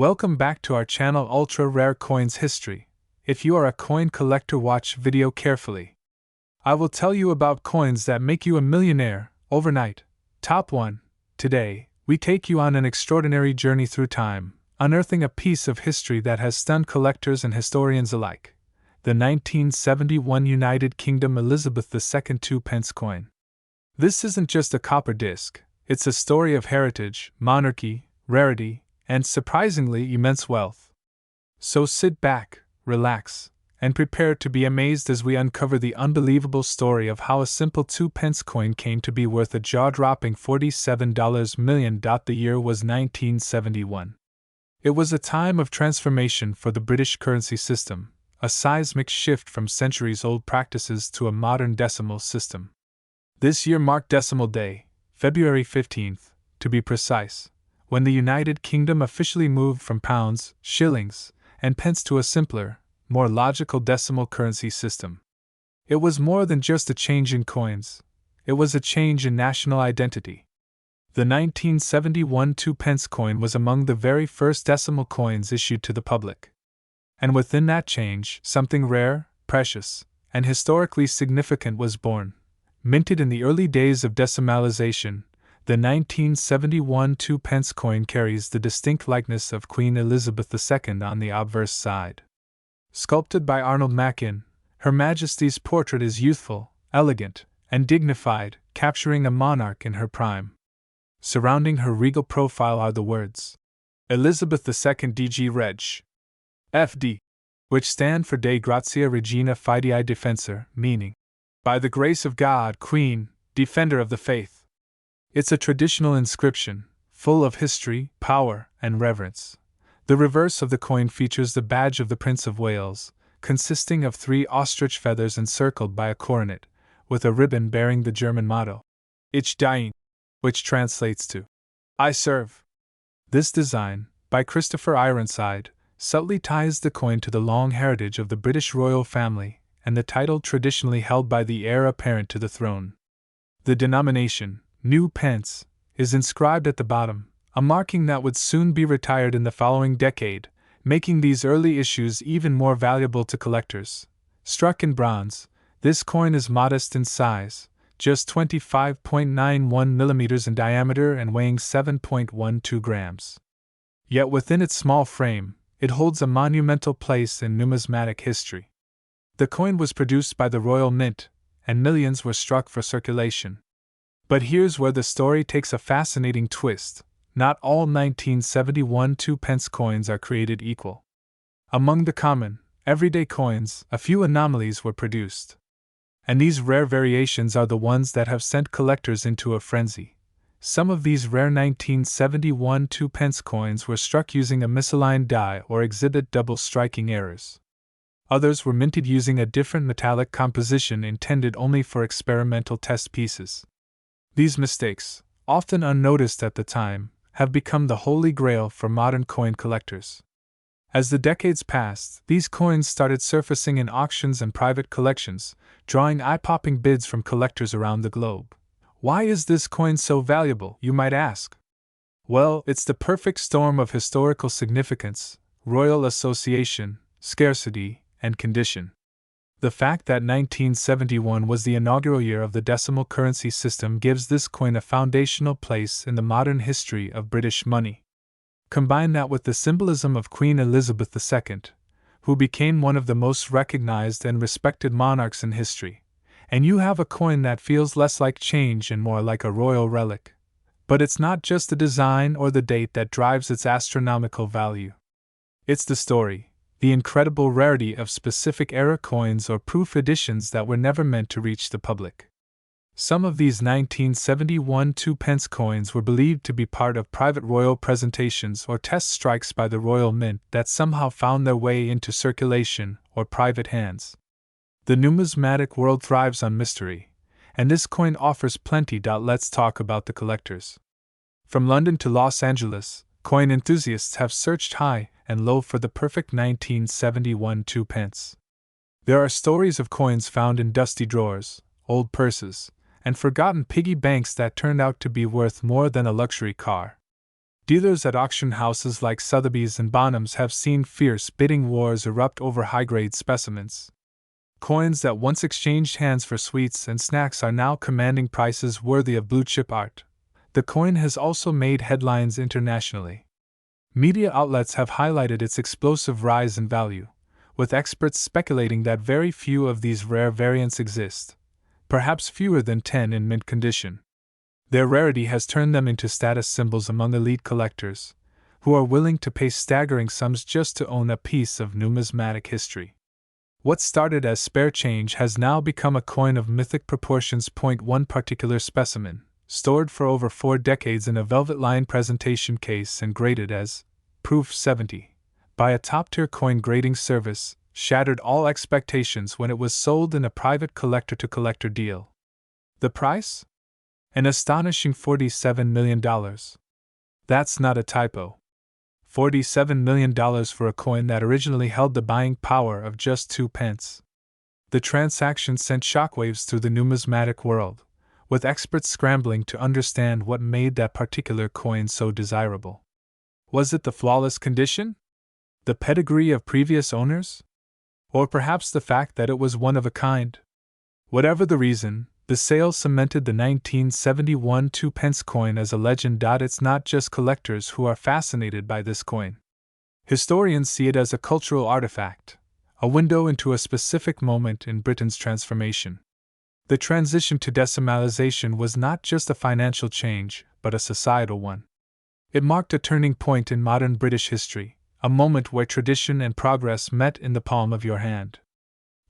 Welcome back to our channel Ultra Rare Coins History. If you are a coin collector, watch video carefully. I will tell you about coins that make you a millionaire overnight. Top 1. Today, we take you on an extraordinary journey through time, unearthing a piece of history that has stunned collectors and historians alike. The 1971 United Kingdom Elizabeth II 2-pence coin. This isn't just a copper disc, it's a story of heritage, monarchy, rarity, and surprisingly immense wealth. So sit back, relax, and prepare to be amazed as we uncover the unbelievable story of how a simple 2-pence coin came to be worth a jaw-dropping $47 million. The year was 1971. It was a time of transformation for the British currency system, a seismic shift from centuries-old practices to a modern decimal system. This year marked Decimal Day, February 15th, to be precise, when the United Kingdom officially moved from pounds, shillings, and pence to a simpler, more logical decimal currency system. It was more than just a change in coins, it was a change in national identity. The 1971 2-pence coin was among the very first decimal coins issued to the public. And within that change, something rare, precious, and historically significant was born. Minted in the early days of decimalization, the 1971 2-pence coin carries the distinct likeness of Queen Elizabeth II on the obverse side. Sculpted by Arnold Machin, Her Majesty's portrait is youthful, elegant, and dignified, capturing a monarch in her prime. Surrounding her regal profile are the words, Elizabeth II DG Reg. FD, which stand for De Grazia Regina Fidei Defensor, meaning, by the grace of God, Queen, Defender of the Faith. It's a traditional inscription, full of history, power, and reverence. The reverse of the coin features the badge of the Prince of Wales, consisting of 3 ostrich feathers encircled by a coronet, with a ribbon bearing the German motto, Ich diene, which translates to, I serve. This design, by Christopher Ironside, subtly ties the coin to the long heritage of the British royal family and the title traditionally held by the heir apparent to the throne. The denomination, New Pence, is inscribed at the bottom, a marking that would soon be retired in the following decade, making these early issues even more valuable to collectors. Struck in bronze, this coin is modest in size, just 25.91 millimeters in diameter and weighing 7.12 grams. Yet within its small frame, it holds a monumental place in numismatic history. The coin was produced by the Royal Mint, and millions were struck for circulation. But here's where the story takes a fascinating twist. Not all 1971 2-pence coins are created equal. Among the common, everyday coins, a few anomalies were produced. And these rare variations are the ones that have sent collectors into a frenzy. Some of these rare 1971 2-pence coins were struck using a misaligned die or exhibit double striking errors. Others were minted using a different metallic composition intended only for experimental test pieces. These mistakes, often unnoticed at the time, have become the holy grail for modern coin collectors. As the decades passed, these coins started surfacing in auctions and private collections, drawing eye-popping bids from collectors around the globe. Why is this coin so valuable, you might ask? Well, it's the perfect storm of historical significance, royal association, scarcity, and condition. The fact that 1971 was the inaugural year of the decimal currency system gives this coin a foundational place in the modern history of British money. Combine that with the symbolism of Queen Elizabeth II, who became one of the most recognized and respected monarchs in history, and you have a coin that feels less like change and more like a royal relic. But it's not just the design or the date that drives its astronomical value. It's the story, the incredible rarity of specific era coins or proof editions that were never meant to reach the public. Some of these 1971 2-pence coins were believed to be part of private royal presentations or test strikes by the Royal Mint that somehow found their way into circulation or private hands. The numismatic world thrives on mystery, and this coin offers plenty. Let's talk about the collectors. From London to Los Angeles, coin enthusiasts have searched high and low for the perfect 1971 2-pence. There are stories of coins found in dusty drawers, old purses, and forgotten piggy banks that turned out to be worth more than a luxury car. Dealers at auction houses like Sotheby's and Bonhams have seen fierce bidding wars erupt over high-grade specimens. Coins that once exchanged hands for sweets and snacks are now commanding prices worthy of blue-chip art. The coin has also made headlines internationally. Media outlets have highlighted its explosive rise in value, with experts speculating that very few of these rare variants exist, perhaps fewer than 10 in mint condition. Their rarity has turned them into status symbols among elite collectors, who are willing to pay staggering sums just to own a piece of numismatic history. What started as spare change has now become a coin of mythic proportions. One particular specimen, stored for over 4 decades in a velvet-lined presentation case and graded as Proof 70 by a top-tier coin grading service, shattered all expectations when it was sold in a private collector-to-collector deal. The price? An astonishing $47 million. That's not a typo. $47 million for a coin that originally held the buying power of just 2 pence. The transaction sent shockwaves through the numismatic world, with experts scrambling to understand what made that particular coin so desirable. Was it the flawless condition? The pedigree of previous owners? Or perhaps the fact that it was one of a kind? Whatever the reason, the sale cemented the 1971 2-pence coin as a legend. It's not just collectors who are fascinated by this coin. Historians see it as a cultural artifact, a window into a specific moment in Britain's transformation. The transition to decimalization was not just a financial change, but a societal one. It marked a turning point in modern British history, a moment where tradition and progress met in the palm of your hand.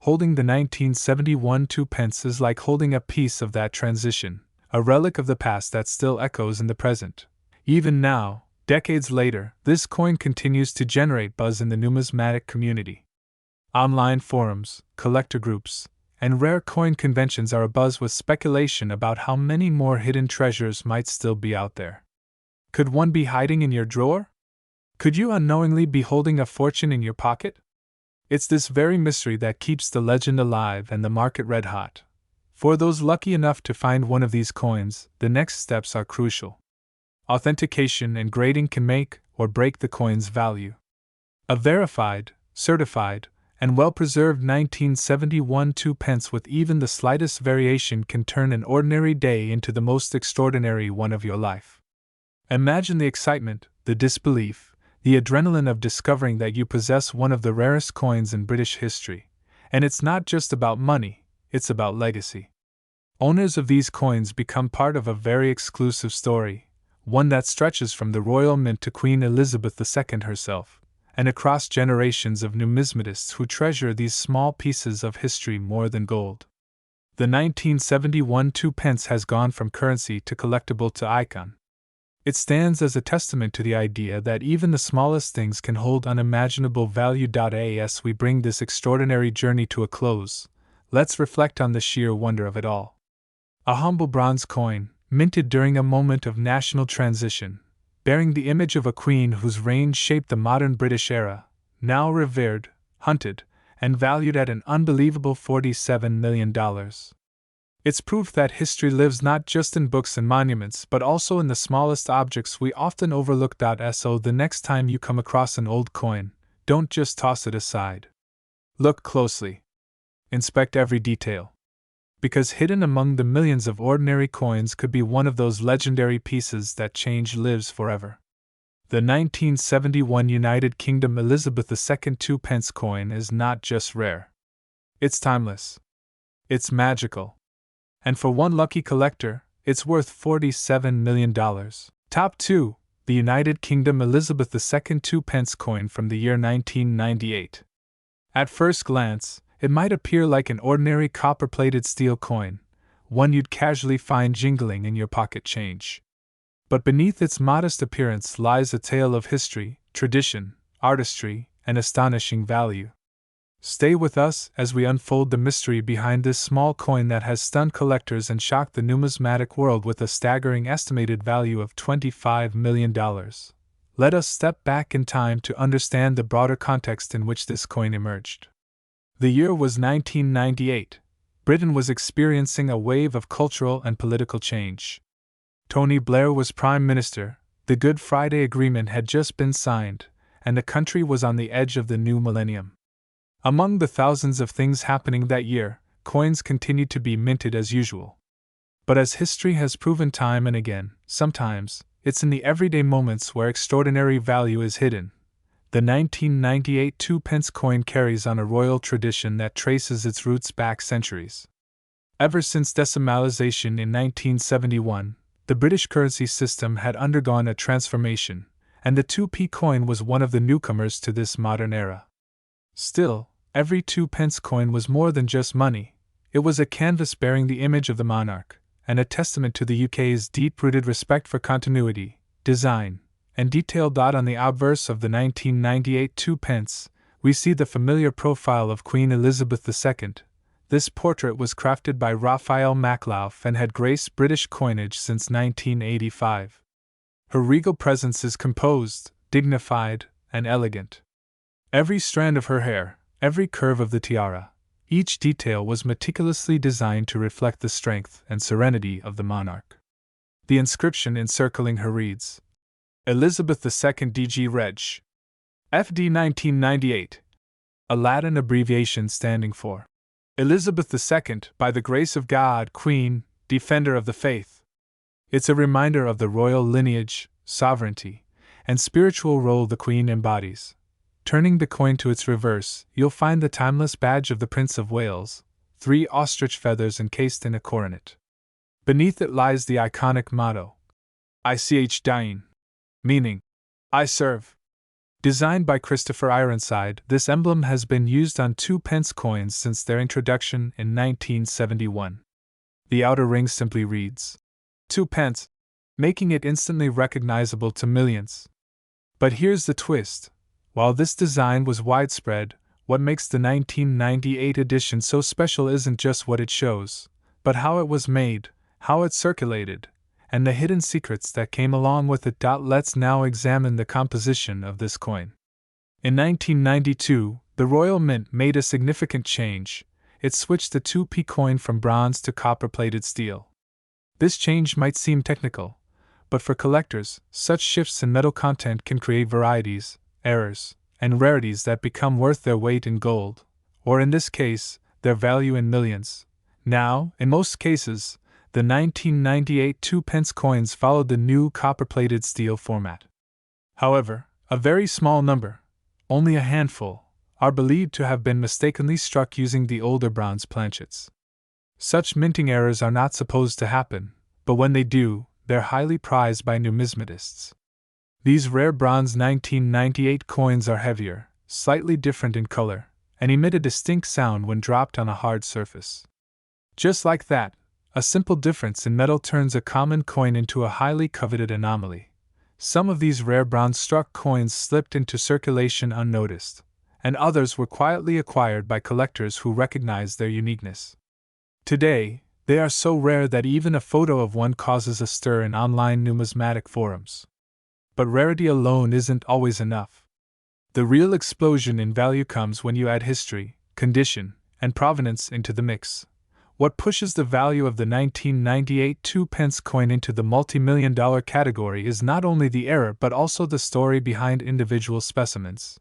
Holding the 1971 2-pence is like holding a piece of that transition, a relic of the past that still echoes in the present. Even now, decades later, this coin continues to generate buzz in the numismatic community. Online forums, collector groups, and rare coin conventions are abuzz with speculation about how many more hidden treasures might still be out there. Could one be hiding in your drawer? Could you unknowingly be holding a fortune in your pocket? It's this very mystery that keeps the legend alive and the market red hot. For those lucky enough to find one of these coins, the next steps are crucial. Authentication and grading can make or break the coin's value. A verified, certified, and well-preserved 1971 2-pence with even the slightest variation can turn an ordinary day into the most extraordinary one of your life. Imagine the excitement, the disbelief, the adrenaline of discovering that you possess one of the rarest coins in British history. And it's not just about money, it's about legacy. Owners of these coins become part of a very exclusive story, one that stretches from the Royal Mint to Queen Elizabeth II herself, and across generations of numismatists who treasure these small pieces of history more than gold. The 1971 2-pence has gone from currency to collectible to icon. It stands as a testament to the idea that even the smallest things can hold unimaginable value. As we bring this extraordinary journey to a close, let's reflect on the sheer wonder of it all. A humble bronze coin, minted during a moment of national transition, bearing the image of a queen whose reign shaped the modern British era, now revered, hunted, and valued at an unbelievable $47 million. It's proof that history lives not just in books and monuments but also in the smallest objects we often overlook. So the next time you come across an old coin, don't just toss it aside. Look closely. Inspect every detail. Because hidden among the millions of ordinary coins could be one of those legendary pieces that change lives forever. The 1971 United Kingdom Elizabeth II 2-pence coin is not just rare. It's timeless. It's magical. And for one lucky collector, it's worth $47 million. Top 2. The United Kingdom Elizabeth II 2-pence coin from the year 1998. At first glance, it might appear like an ordinary copper-plated steel coin, one you'd casually find jingling in your pocket change. But beneath its modest appearance lies a tale of history, tradition, artistry, and astonishing value. Stay with us as we unfold the mystery behind this small coin that has stunned collectors and shocked the numismatic world with a staggering estimated value of $25 million. Let us step back in time to understand the broader context in which this coin emerged. The year was 1998. Britain was experiencing a wave of cultural and political change. Tony Blair was Prime Minister, The Good Friday Agreement had just been signed, and the country was on the edge of the new millennium. Among the thousands of things happening that year, coins continued to be minted as usual. But as history has proven time and again, sometimes, it's in the everyday moments where extraordinary value is hidden. The 1998 2-pence coin carries on a royal tradition that traces its roots back centuries. Ever since decimalization in 1971, the British currency system had undergone a transformation, and the 2p coin was one of the newcomers to this modern era. Still, every 2-pence coin was more than just money. It was a canvas bearing the image of the monarch, and a testament to the UK's deep-rooted respect for continuity, design, and detail. On the obverse of the 1998 2-pence, we see the familiar profile of Queen Elizabeth II. This portrait was crafted by Raphael Maklauf and had graced British coinage since 1985. Her regal presence is composed, dignified, and elegant. Every strand of her hair, every curve of the tiara, each detail was meticulously designed to reflect the strength and serenity of the monarch. The inscription encircling her reads, Elizabeth II DG Reg. FD 1998, a Latin abbreviation standing for Elizabeth II, by the grace of God, Queen, Defender of the Faith. It's a reminder of the royal lineage, sovereignty, and spiritual role the Queen embodies. Turning the coin to its reverse, you'll find the timeless badge of the Prince of Wales, 3 ostrich feathers encased in a coronet. Beneath it lies the iconic motto, Ich Dien, meaning, I serve. Designed by Christopher Ironside, this emblem has been used on 2-pence coins since their introduction in 1971. The outer ring simply reads, 2 pence, making it instantly recognizable to millions. But here's the twist. While this design was widespread, what makes the 1998 edition so special isn't just what it shows, but how it was made, how it circulated, and the hidden secrets that came along with it. Let's now examine the composition of this coin. In 1992, the Royal Mint made a significant change. It switched the 2p coin from bronze to copper-plated steel. This change might seem technical, but for collectors, such shifts in metal content can create varieties, errors, and rarities that become worth their weight in gold, or in this case, their value in millions. Now, in most cases, the 1998 2-pence coins followed the new copper-plated steel format. However, a very small number, only a handful, are believed to have been mistakenly struck using the older bronze planchets. Such minting errors are not supposed to happen, but when they do, they're highly prized by numismatists. These rare bronze 1998 coins are heavier, slightly different in color, and emit a distinct sound when dropped on a hard surface. Just like that, a simple difference in metal turns a common coin into a highly coveted anomaly. Some of these rare bronze-struck coins slipped into circulation unnoticed, and others were quietly acquired by collectors who recognized their uniqueness. Today, they are so rare that even a photo of one causes a stir in online numismatic forums. But rarity alone isn't always enough. The real explosion in value comes when you add history, condition, and provenance into the mix. What pushes the value of the 1998 2-pence coin into the multi-million-dollar category is not only the error but also the story behind individual specimens.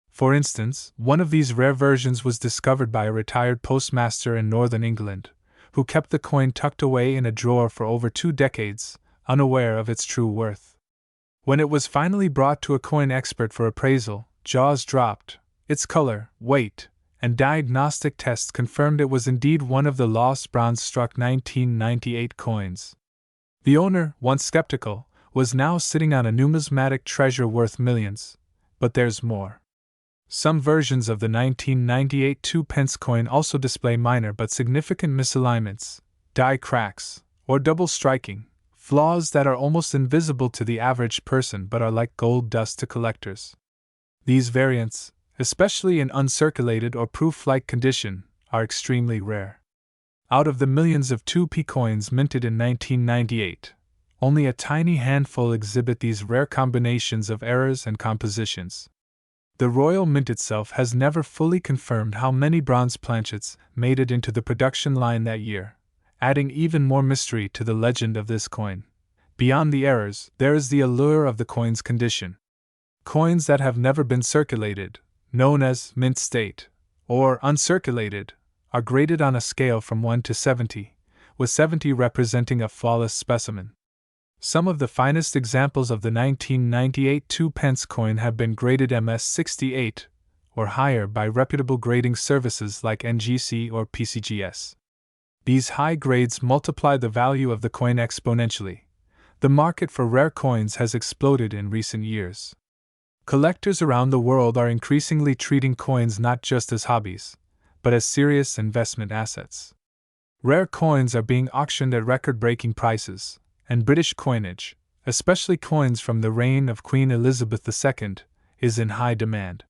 For instance, one of these rare versions was discovered by a retired postmaster in northern England, who kept the coin tucked away in a drawer for over 2 decades, unaware of its true worth. When it was finally brought to a coin expert for appraisal, jaws dropped. Its color, weight, and diagnostic tests confirmed it was indeed one of the lost bronze-struck 1998 coins. The owner, once skeptical, was now sitting on a numismatic treasure worth millions. But there's more. Some versions of the 1998 2-pence coin also display minor but significant misalignments, die cracks, or double striking, flaws that are almost invisible to the average person but are like gold dust to collectors. These variants, especially in uncirculated or proof-like condition, are extremely rare. Out of the millions of 2p coins minted in 1998, only a tiny handful exhibit these rare combinations of errors and compositions. The Royal Mint itself has never fully confirmed how many bronze planchets made it into the production line that year, adding even more mystery to the legend of this coin. Beyond the errors, there is the allure of the coin's condition. Coins that have never been circulated, known as mint state, or uncirculated, are graded on a scale from 1 to 70, with 70 representing a flawless specimen. Some of the finest examples of the 1998 2-pence coin have been graded MS68 or higher by reputable grading services like NGC or PCGS. These high grades multiply the value of the coin exponentially. The market for rare coins has exploded in recent years. Collectors around the world are increasingly treating coins not just as hobbies, but as serious investment assets. Rare coins are being auctioned at record-breaking prices, and British coinage, especially coins from the reign of Queen Elizabeth II, is in high demand.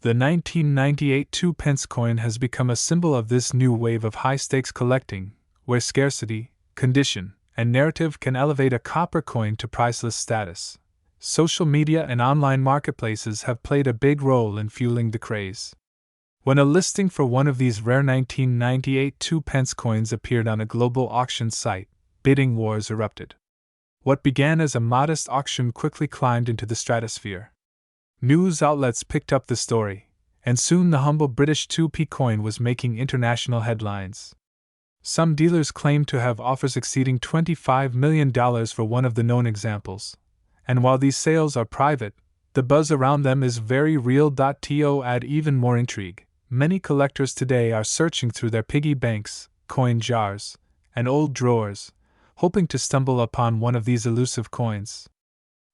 The 1998 2-pence coin has become a symbol of this new wave of high-stakes collecting, where scarcity, condition, and narrative can elevate a copper coin to priceless status. Social media and online marketplaces have played a big role in fueling the craze. When a listing for one of these rare 1998 2-pence coins appeared on a global auction site, bidding wars erupted. What began as a modest auction quickly climbed into the stratosphere. News outlets picked up the story, and soon the humble British 2p coin was making international headlines. Some dealers claimed to have offers exceeding $25 million for one of the known examples. And while these sales are private, the buzz around them is very real. To add even more intrigue, many collectors today are searching through their piggy banks, coin jars, and old drawers, hoping to stumble upon one of these elusive coins.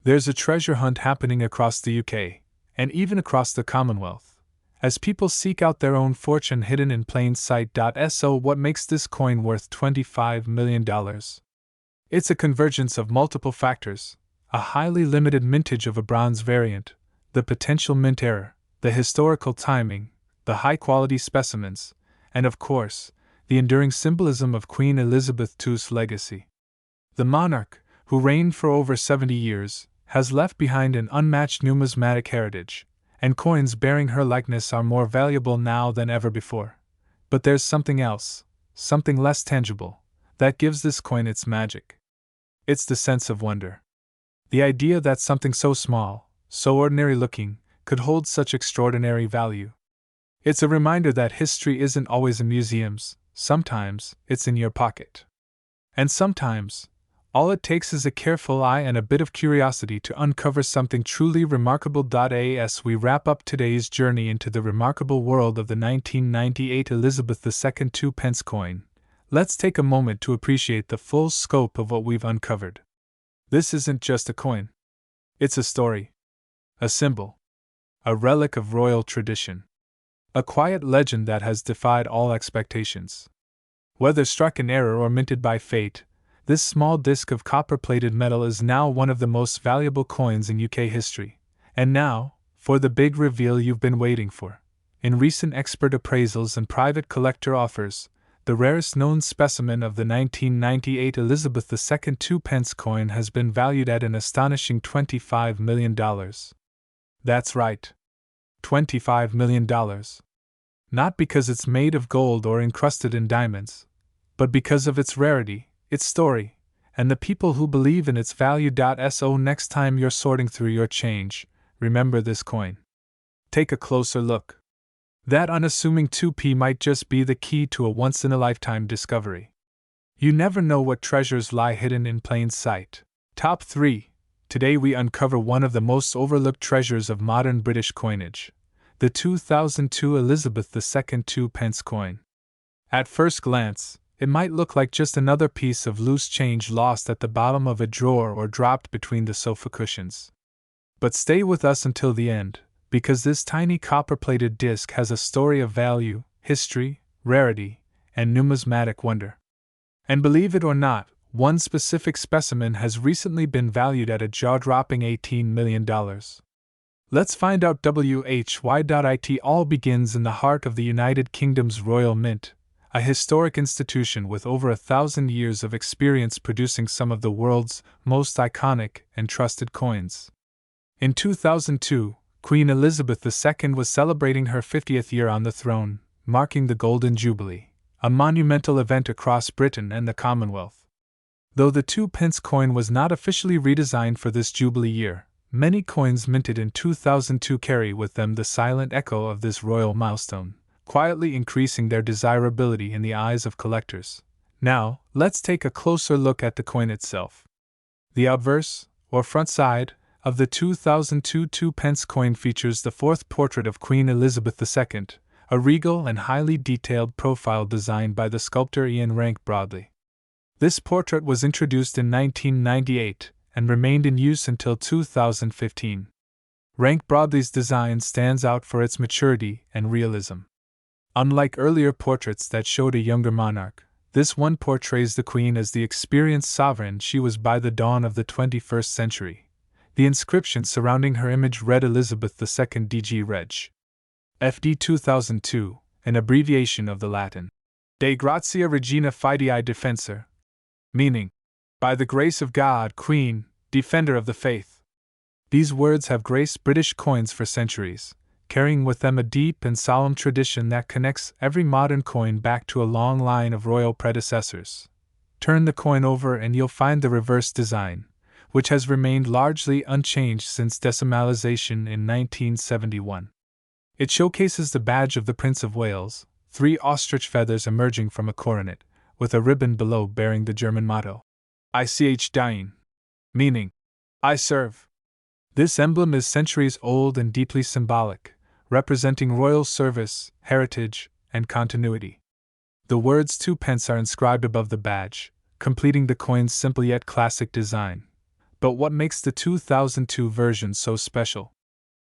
There's a treasure hunt happening across the UK, and even across the Commonwealth, as people seek out their own fortune hidden in plain sight. So what makes this coin worth $25 million? It's a convergence of multiple factors: a highly limited mintage of a bronze variant, the potential mint error, the historical timing, the high-quality specimens, and of course, the enduring symbolism of Queen Elizabeth II's legacy. The monarch, who reigned for over 70 years, has left behind an unmatched numismatic heritage, and coins bearing her likeness are more valuable now than ever before. But there's something else, something less tangible, that gives this coin its magic. It's the sense of wonder. The idea that something so small, so ordinary looking, could hold such extraordinary value. It's a reminder that history isn't always in museums, sometimes it's in your pocket. And sometimes, all it takes is a careful eye and a bit of curiosity to uncover something truly remarkable. As we wrap up today's journey into the remarkable world of the 1998 Elizabeth II 2-pence coin, let's take a moment to appreciate the full scope of what we've uncovered. This isn't just a coin. It's a story. A symbol. A relic of royal tradition. A quiet legend that has defied all expectations. Whether struck in error or minted by fate, this small disc of copper-plated metal is now one of the most valuable coins in UK history. And now, for the big reveal you've been waiting for. In recent expert appraisals and private collector offers, the rarest known specimen of the 1998 Elizabeth II 2-pence coin has been valued at an astonishing $25 million. That's right. $25 million. Not because it's made of gold or encrusted in diamonds, but because of its rarity, its story, and the people who believe in its value. So next time you're sorting through your change, remember this coin. Take a closer look. That unassuming 2p might just be the key to a once-in-a-lifetime discovery. You never know what treasures lie hidden in plain sight. Top 3. Today we uncover one of the most overlooked treasures of modern British coinage, the 2002 Elizabeth II 2-pence coin. At first glance, it might look like just another piece of loose change lost at the bottom of a drawer or dropped between the sofa cushions. But stay with us until the end, because this tiny copper-plated disc has a story of value, history, rarity, and numismatic wonder. And believe it or not, one specific specimen has recently been valued at a jaw-dropping $18 million. Let's find out why. It all begins in the heart of the United Kingdom's Royal Mint, a historic institution with over 1,000 years of experience producing some of the world's most iconic and trusted coins. In 2002, Queen Elizabeth II was celebrating her 50th year on the throne, marking the Golden Jubilee, a monumental event across Britain and the Commonwealth. Though the 2-pence coin was not officially redesigned for this Jubilee year, many coins minted in 2002 carry with them the silent echo of this royal milestone, quietly increasing their desirability in the eyes of collectors. Now, let's take a closer look at the coin itself. The obverse, or front side, of the 2002 2-pence coin features the fourth portrait of Queen Elizabeth II, a regal and highly detailed profile designed by the sculptor Ian Rank Broadley. This portrait was introduced in 1998 and remained in use until 2015. Rank Broadley's design stands out for its maturity and realism. Unlike earlier portraits that showed a younger monarch, this one portrays the Queen as the experienced sovereign she was by the dawn of the 21st century. The inscription surrounding her image read Elizabeth II DG Reg. FD 2002, an abbreviation of the Latin De Gratia Regina Fidei Defensor, meaning, by the grace of God, Queen, Defender of the Faith. These words have graced British coins for centuries, carrying with them a deep and solemn tradition that connects every modern coin back to a long line of royal predecessors. Turn the coin over and you'll find the reverse design, which has remained largely unchanged since decimalization in 1971. It showcases the badge of the Prince of Wales, 3 ostrich feathers emerging from a coronet, with a ribbon below bearing the German motto, Ich diene, meaning, I serve. This emblem is centuries old and deeply symbolic, representing royal service, heritage, and continuity. The words 2-pence are inscribed above the badge, completing the coin's simple yet classic design. But what makes the 2002 version so special?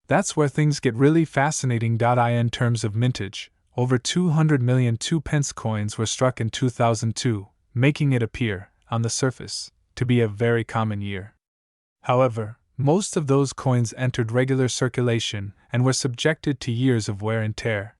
That's where things get really fascinating. In terms of mintage, over 200 million 2-pence coins were struck in 2002, making it appear, on the surface, to be a very common year. However, most of those coins entered regular circulation and were subjected to years of wear and tear.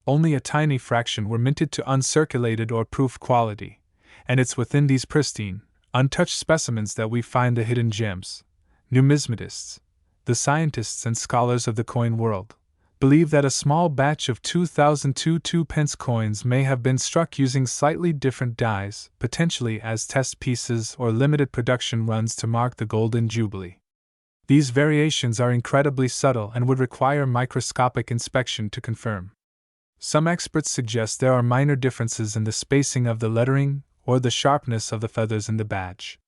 Only a tiny fraction were minted to uncirculated or proof quality, and it's within these pristine, untouched specimens that we find the hidden gems. Numismatists, the scientists and scholars of the coin world, believe that a small batch of 2002 2-pence coins may have been struck using slightly different dies, potentially as test pieces or limited production runs to mark the Golden Jubilee. These variations are incredibly subtle and would require microscopic inspection to confirm. Some experts suggest there are minor differences in the spacing of the lettering or the sharpness of the feathers in the badge.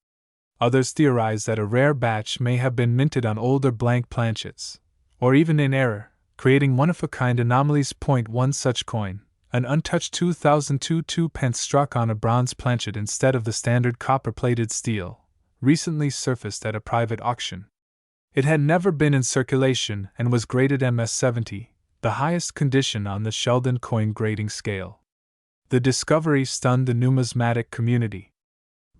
Others theorize that a rare batch may have been minted on older blank planchets, or even in error, creating one-of-a-kind anomalies. One such coin, an untouched 2002 2-pence struck on a bronze planchet instead of the standard copper-plated steel, recently surfaced at a private auction. It had never been in circulation and was graded MS-70, the highest condition on the Sheldon coin grading scale. The discovery stunned the numismatic community.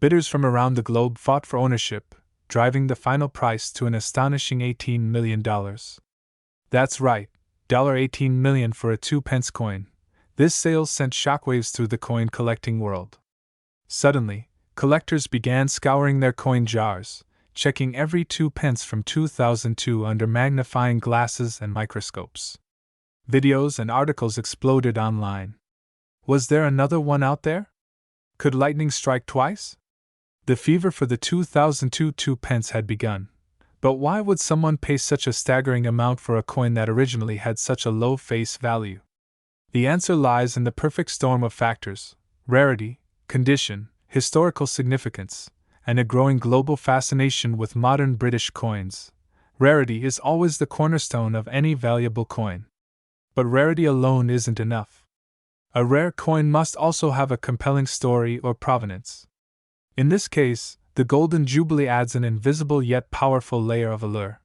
Bidders from around the globe fought for ownership, driving the final price to an astonishing $18 million. That's right, $18 million for a 2-pence coin. This sale sent shockwaves through the coin collecting world. Suddenly, collectors began scouring their coin jars, checking every 2-pence from 2002 under magnifying glasses and microscopes. Videos and articles exploded online. Was there another one out there? Could lightning strike twice? The fever for the 2002 2-pence had begun. But why would someone pay such a staggering amount for a coin that originally had such a low face value? The answer lies in the perfect storm of factors: rarity, condition, historical significance, and a growing global fascination with modern British coins. Rarity is always the cornerstone of any valuable coin. But rarity alone isn't enough. A rare coin must also have a compelling story or provenance. In this case, the Golden Jubilee adds an invisible yet powerful layer of allure.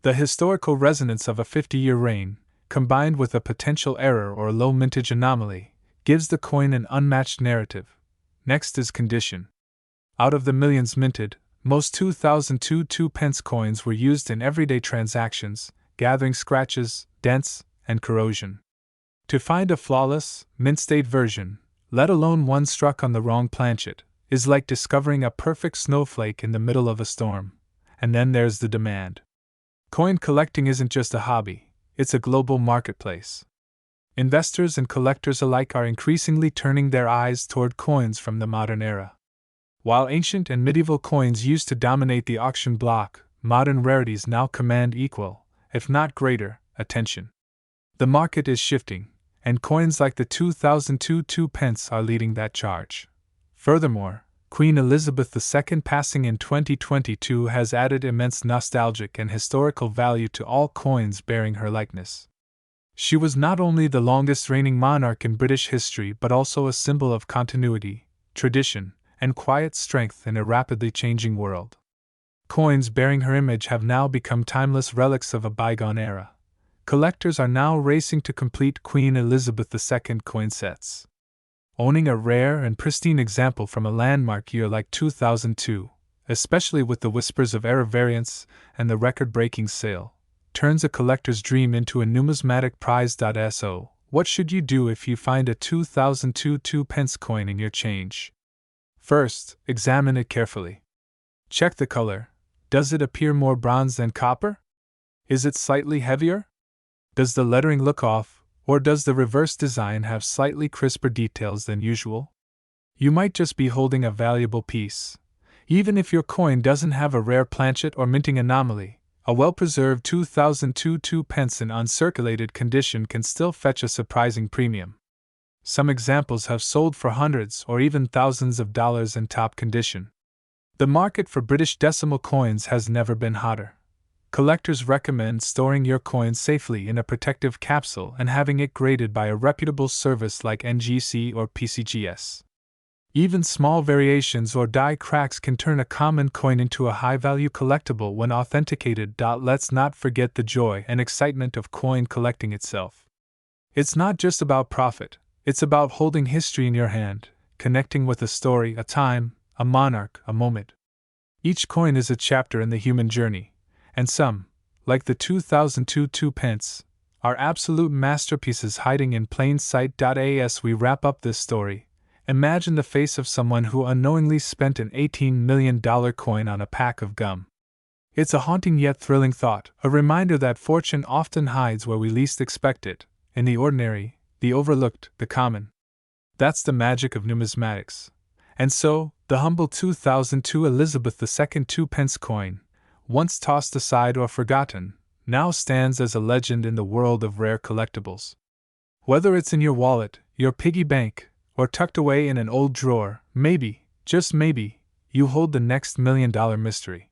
The historical resonance of a 50-year reign, combined with a potential error or low mintage anomaly, gives the coin an unmatched narrative. Next is condition. Out of the millions minted, most 2002 2-pence coins were used in everyday transactions, gathering scratches, dents, and corrosion. To find a flawless, mint-state version, let alone one struck on the wrong planchet, is like discovering a perfect snowflake in the middle of a storm. And then there's the demand. Coin collecting isn't just a hobby, it's a global marketplace. Investors and collectors alike are increasingly turning their eyes toward coins from the modern era. While ancient and medieval coins used to dominate the auction block, modern rarities now command equal, if not greater, attention. The market is shifting, and coins like the 2002 2p are leading that charge. Furthermore, Queen Elizabeth II passing in 2022 has added immense nostalgic and historical value to all coins bearing her likeness. She was not only the longest reigning monarch in British history but also a symbol of continuity, tradition, and quiet strength in a rapidly changing world. Coins bearing her image have now become timeless relics of a bygone era. Collectors are now racing to complete Queen Elizabeth II coin sets. Owning a rare and pristine example from a landmark year like 2002, especially with the whispers of era variants and the record-breaking sale, turns a collector's dream into a numismatic prize. So, what should you do if you find a 2002 2p coin in your change? First, examine it carefully. Check the color. Does it appear more bronze than copper? Is it slightly heavier? Does the lettering look off, or does the reverse design have slightly crisper details than usual? You might just be holding a valuable piece. Even if your coin doesn't have a rare planchet or minting anomaly, a well-preserved 2002 2p in uncirculated condition can still fetch a surprising premium. Some examples have sold for hundreds or even thousands of dollars in top condition. The market for British decimal coins has never been hotter. Collectors recommend storing your coins safely in a protective capsule and having it graded by a reputable service like NGC or PCGS. Even small variations or die cracks can turn a common coin into a high-value collectible when authenticated. Let's not forget the joy and excitement of coin collecting itself. It's not just about profit, it's about holding history in your hand, connecting with a story, a time, a monarch, a moment. Each coin is a chapter in the human journey, and some, like the 2002 2p, are absolute masterpieces hiding in plain sight. As we wrap up this story, imagine the face of someone who unknowingly spent an $18 million coin on a pack of gum. It's a haunting yet thrilling thought, a reminder that fortune often hides where we least expect it, in the ordinary, the overlooked, the common. That's the magic of numismatics. And so, the humble 2002 Elizabeth II 2p coin, once tossed aside or forgotten, now stands as a legend in the world of rare collectibles. Whether it's in your wallet, your piggy bank, or tucked away in an old drawer, maybe, just maybe, you hold the next $1 million mystery.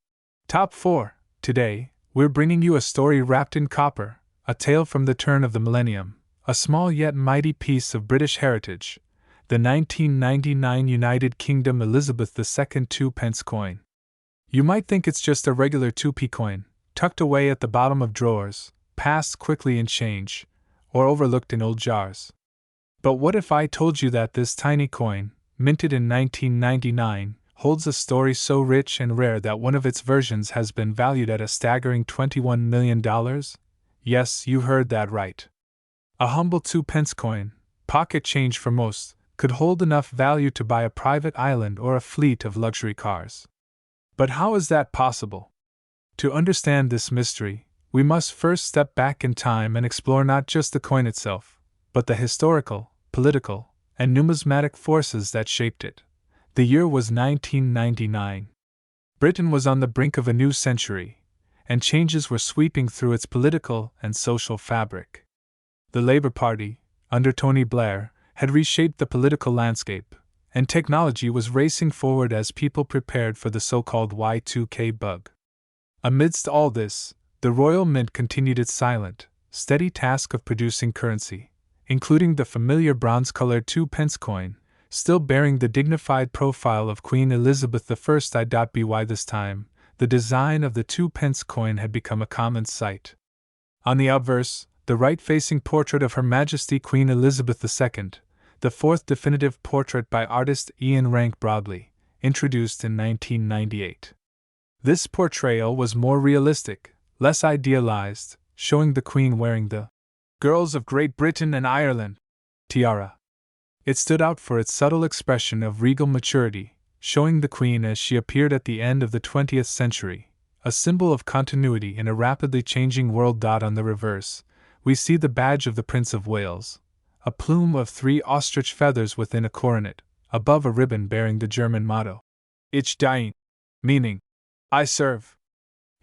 Top 4. Today, we're bringing you a story wrapped in copper, a tale from the turn of the millennium, a small yet mighty piece of British heritage, the 1999 United Kingdom Elizabeth II 2p coin. You might think it's just a regular 2p coin, tucked away at the bottom of drawers, passed quickly in change, or overlooked in old jars. But what if I told you that this tiny coin, minted in 1999, holds a story so rich and rare that one of its versions has been valued at a staggering $21 million? Yes, you heard that right. A humble 2p coin, pocket change for most, could hold enough value to buy a private island or a fleet of luxury cars. But how is that possible? To understand this mystery, we must first step back in time and explore not just the coin itself, but the historical, political, and numismatic forces that shaped it. The year was 1999. Britain was on the brink of a new century, and changes were sweeping through its political and social fabric. The Labour Party, under Tony Blair, had reshaped the political landscape, and technology was racing forward as people prepared for the so-called Y2K bug. Amidst all this, the Royal Mint continued its silent, steady task of producing currency, including the familiar bronze-colored 2p coin, still bearing the dignified profile of Queen Elizabeth I. By this time, the design of the 2p coin had become a common sight. On the obverse, the right-facing portrait of Her Majesty Queen Elizabeth II, the fourth definitive portrait by artist Ian Rank Broadley, introduced in 1998. This portrayal was more realistic, less idealized, showing the Queen wearing the Girls of Great Britain and Ireland tiara. It stood out for its subtle expression of regal maturity, showing the Queen as she appeared at the end of the 20th century, a symbol of continuity in a rapidly changing world. On the reverse, we see the badge of the Prince of Wales, a plume of 3 ostrich feathers within a coronet, above a ribbon bearing the German motto. Ich diene, meaning, I serve.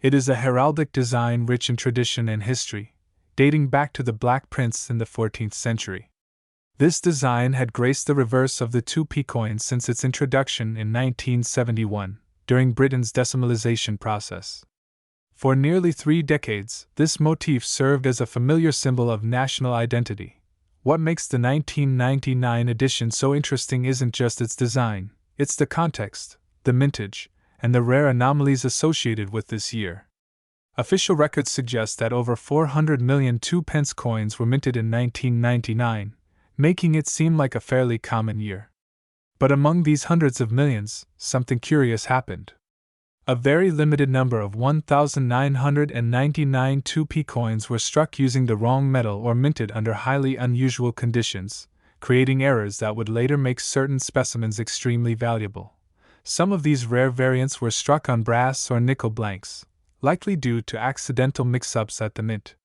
It is a heraldic design rich in tradition and history, dating back to the Black Prince in the 14th century. This design had graced the reverse of the 2p coin since its introduction in 1971, during Britain's decimalization process. For nearly 3 decades, this motif served as a familiar symbol of national identity. What makes the 1999 edition so interesting isn't just its design, it's the context, the mintage, and the rare anomalies associated with this year. Official records suggest that over 400 million 2p coins were minted in 1999, making it seem like a fairly common year. But among these hundreds of millions, something curious happened. A very limited number of 1,999 2p coins were struck using the wrong metal or minted under highly unusual conditions, creating errors that would later make certain specimens extremely valuable. Some of these rare variants were struck on brass or nickel blanks, likely due to accidental mix-ups at the mint.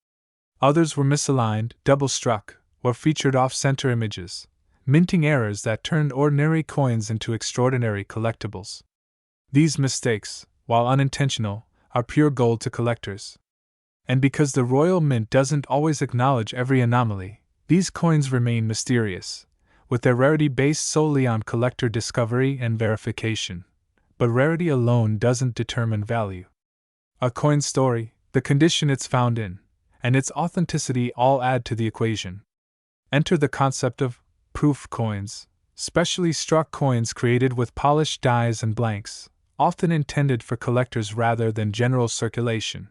Others were misaligned, double-struck, or featured off-center images, minting errors that turned ordinary coins into extraordinary collectibles. These mistakes, while unintentional, are pure gold to collectors. And because the Royal Mint doesn't always acknowledge every anomaly, these coins remain mysterious, with their rarity based solely on collector discovery and verification. But rarity alone doesn't determine value. A coin's story, the condition it's found in, and its authenticity all add to the equation. Enter the concept of proof coins, specially struck coins created with polished dies and blanks, often intended for collectors rather than general circulation.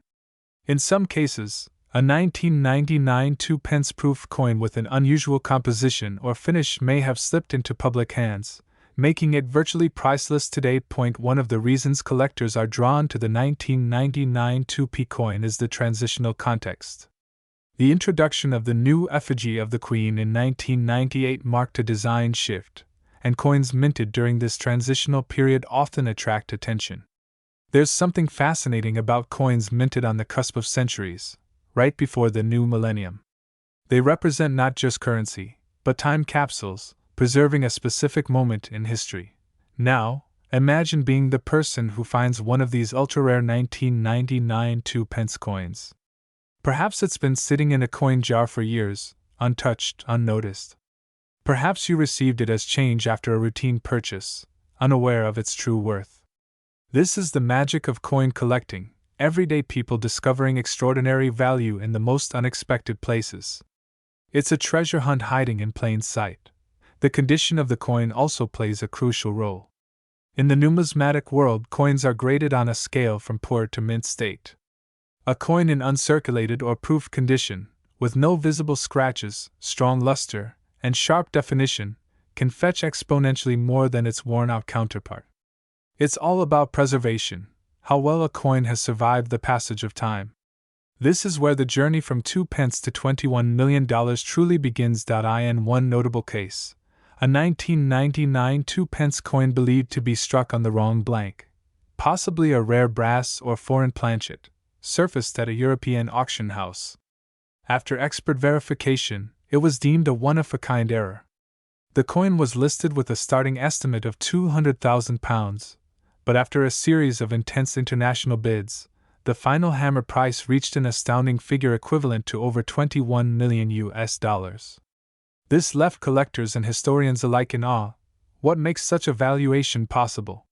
In some cases, a 1999 2p proof coin with an unusual composition or finish may have slipped into public hands, making it virtually priceless today. One of the reasons collectors are drawn to the 1999 2p coin is the transitional context. The introduction of the new effigy of the Queen in 1998 marked a design shift, and coins minted during this transitional period often attract attention. There's something fascinating about coins minted on the cusp of centuries, right before the new millennium. They represent not just currency, but time capsules, preserving a specific moment in history. Now, imagine being the person who finds one of these ultra-rare 1999 2p coins. Perhaps it's been sitting in a coin jar for years, untouched, unnoticed. Perhaps you received it as change after a routine purchase, unaware of its true worth. This is the magic of coin collecting, everyday people discovering extraordinary value in the most unexpected places. It's a treasure hunt hiding in plain sight. The condition of the coin also plays a crucial role. In the numismatic world, coins are graded on a scale from poor to mint state. A coin in uncirculated or proof condition, with no visible scratches, strong luster, and sharp definition, can fetch exponentially more than its worn-out counterpart. It's all about preservation, how well a coin has survived the passage of time. This is where the journey from 2p to $21 million truly begins. In one notable case, a 1999 2p coin believed to be struck on the wrong blank, possibly a rare brass or foreign planchet, surfaced at a European auction house. After expert verification, it was deemed a one-of-a-kind error. The coin was listed with a starting estimate of £200,000, but after a series of intense international bids, the final hammer price reached an astounding figure equivalent to over $21 million. This left collectors and historians alike in awe. What makes such a valuation possible?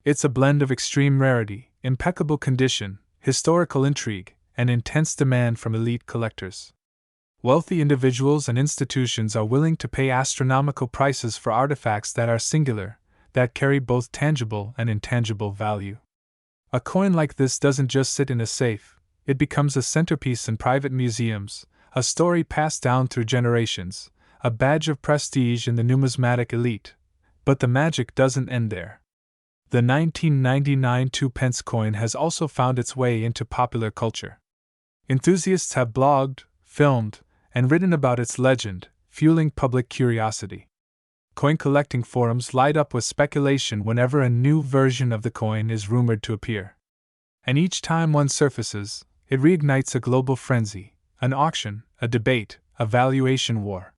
It's a blend of extreme rarity, impeccable condition, historical intrigue, and intense demand from elite collectors. Wealthy individuals and institutions are willing to pay astronomical prices for artifacts that are singular, that carry both tangible and intangible value. A coin like this doesn't just sit in a safe, it becomes a centerpiece in private museums, a story passed down through generations, a badge of prestige in the numismatic elite. But the magic doesn't end there. The 1999 2p coin has also found its way into popular culture. Enthusiasts have blogged, filmed, and written about its legend, fueling public curiosity. Coin collecting forums light up with speculation whenever a new version of the coin is rumored to appear. And each time one surfaces, it reignites a global frenzy, an auction, a debate, a valuation war.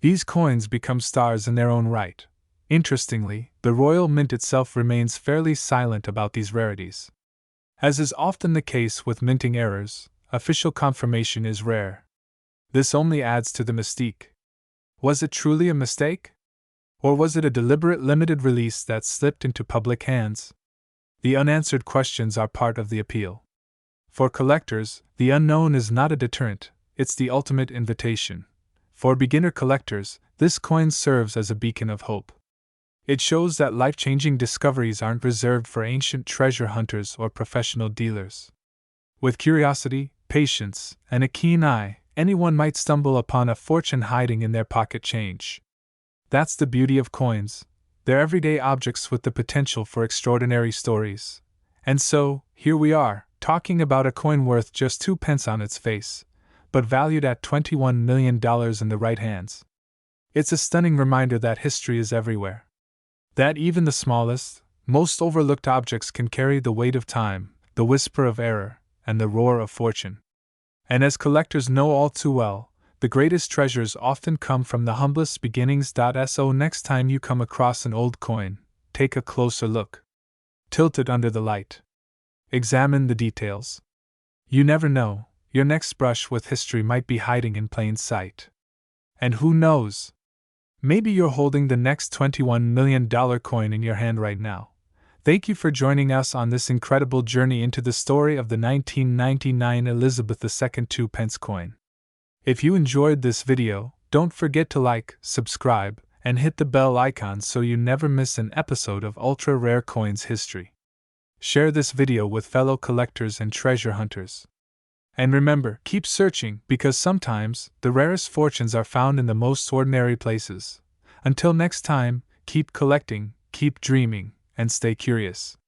These coins become stars in their own right, Interestingly, the Royal Mint itself remains fairly silent about these rarities. As is often the case with minting errors, official confirmation is rare. This only adds to the mystique. Was it truly a mistake? Or was it a deliberate limited release that slipped into public hands? The unanswered questions are part of the appeal. For collectors, the unknown is not a deterrent, it's the ultimate invitation. For beginner collectors, this coin serves as a beacon of hope. It shows that life-changing discoveries aren't reserved for ancient treasure hunters or professional dealers. With curiosity, patience, and a keen eye, anyone might stumble upon a fortune hiding in their pocket change. That's the beauty of coins. They're everyday objects with the potential for extraordinary stories. And so, here we are, talking about a coin worth just 2 pence on its face, but valued at $21 million in the right hands. It's a stunning reminder that history is everywhere. That even the smallest, most overlooked objects can carry the weight of time, the whisper of error, and the roar of fortune. And as collectors know all too well, the greatest treasures often come from the humblest beginnings. So next time you come across an old coin, take a closer look. Tilt it under the light. Examine the details. You never know, your next brush with history might be hiding in plain sight. And who knows? Maybe you're holding the next $21 million coin in your hand right now. Thank you for joining us on this incredible journey into the story of the 1999 Elizabeth II 2 pence coin. If you enjoyed this video, don't forget to like, subscribe, and hit the bell icon so you never miss an episode of Ultra Rare Coins history. Share this video with fellow collectors and treasure hunters. And remember, keep searching, because sometimes the rarest fortunes are found in the most ordinary places. Until next time, keep collecting, keep dreaming, and stay curious.